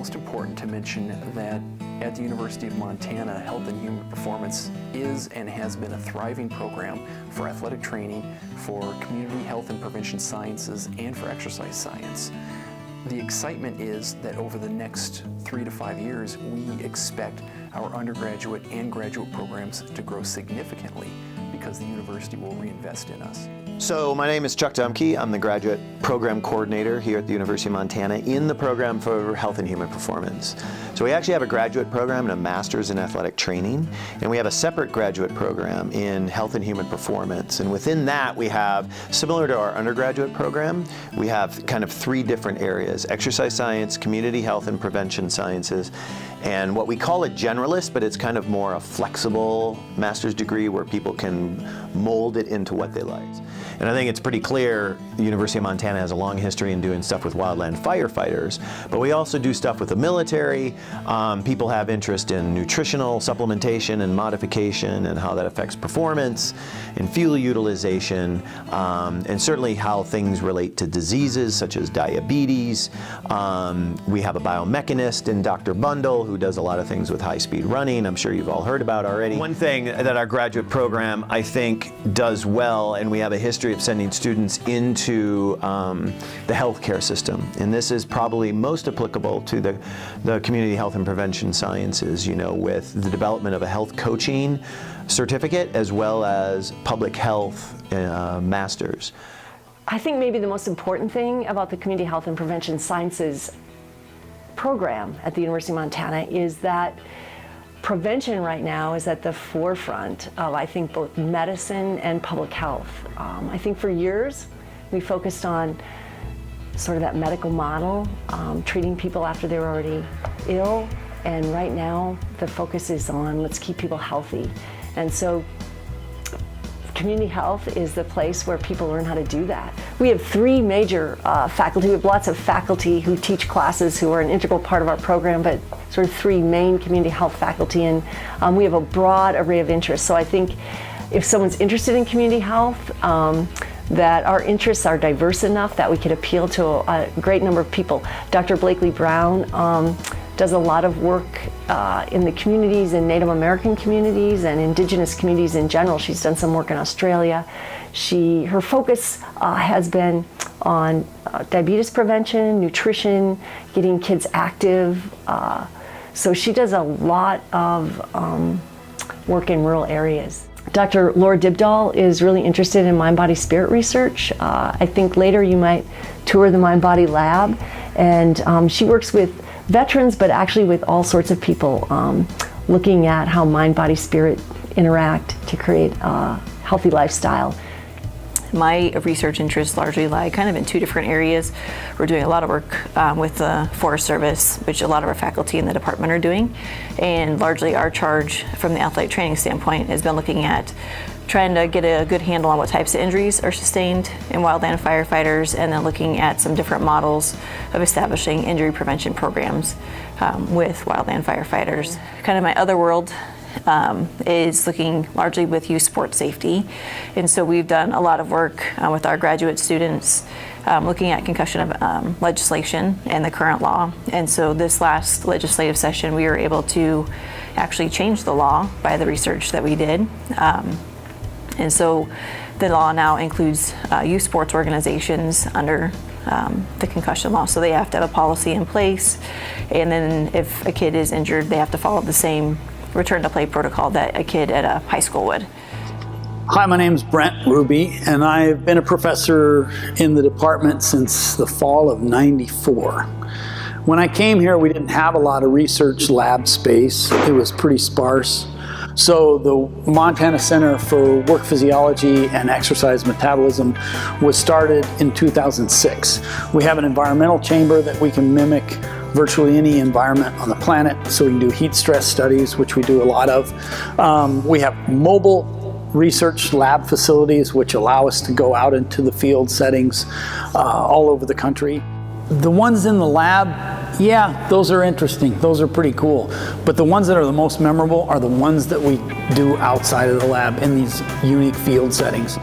most important to mention that at the University of Montana, Health and Human Performance is and has been a thriving program for athletic training, for community health and prevention sciences, and for exercise science. The excitement is that over the next 3 to 5 years, we expect our undergraduate and graduate programs to grow significantly because the university will reinvest in us. So my name is Chuck Dumke. I'm the graduate program coordinator here at the University of Montana in the program for Health and Human Performance. So we actually have a graduate program and a master's in athletic training, and we have a separate graduate program in Health and Human Performance. And within that we have, similar to our undergraduate program, we have kind of 3 different areas: exercise science, community health and prevention sciences, and what we call a generalist, but it's kind of more a flexible master's degree where people can mold it into what they like. And I think it's pretty clear the University of Montana has a long history in doing stuff with wildland firefighters, but we also do stuff with the military. People have interest in nutritional supplementation and modification and how that affects performance and fuel utilization, and certainly how things relate to diseases such as diabetes. We have a biomechanist in Dr. Bundle who does a lot of things with high-speed running. I'm sure you've all heard about already. One thing that our graduate program, I think, does well, and we have a history of sending students into the healthcare system, and this is probably most applicable to the community health and prevention sciences, you know, with the development of a health coaching certificate as well as public health masters. I think maybe the most important thing about the community health and prevention sciences program at the University of Montana is that prevention right now is at the forefront of, I think, both medicine and public health. I think for years we focused on sort of that medical model, treating people after they were already ill, and right now the focus is on let's keep people healthy. And so community health is the place where people learn how to do that. We have 3 major faculty. We have lots of faculty who teach classes who are an integral part of our program, but sort of 3 main community health faculty, and we have a broad array of interests. So I think if someone's interested in community health, that our interests are diverse enough that we could appeal to a great number of people. Dr. Blakely Brown does a lot of work in the communities, in Native American communities and indigenous communities in general. She's done some work in Australia. Her focus has been on diabetes prevention, nutrition, getting kids active. So she does a lot of work in rural areas. Dr. Laura Dibdahl is really interested in mind-body-spirit research. I think later you might tour the Mind-Body Lab, and she works with veterans, but actually with all sorts of people, looking at how mind-body-spirit interact to create a healthy lifestyle. My research interests largely lie kind of in 2 different areas. We're doing a lot of work with the Forest Service, which a lot of our faculty in the department are doing, and largely our charge from the athletic training standpoint has been looking at trying to get a good handle on what types of injuries are sustained in wildland firefighters, and then looking at some different models of establishing injury prevention programs with wildland firefighters. Kind of my other world is looking largely with youth sports safety, and so we've done a lot of work with our graduate students looking at concussion legislation and the current law. And so this last legislative session we were able to actually change the law by the research that we did. And so the law now includes youth sports organizations under the concussion law. So they have to have a policy in place, and then if a kid is injured, they have to follow the same return to play protocol that a kid at a high school would. Hi, my name is Brent Ruby, and I've been a professor in the department since the fall of '94. When I came here, we didn't have a lot of research lab space. It was pretty sparse. So the Montana Center for Work Physiology and Exercise Metabolism was started in 2006. We have an environmental chamber that we can mimic virtually any environment on the planet, so we can do heat stress studies, which we do a lot of. We have mobile research lab facilities which allow us to go out into the field settings all over the country. The ones in the lab, yeah, those are interesting. Those are pretty cool. But the ones that are the most memorable are the ones that we do outside of the lab in these unique field settings.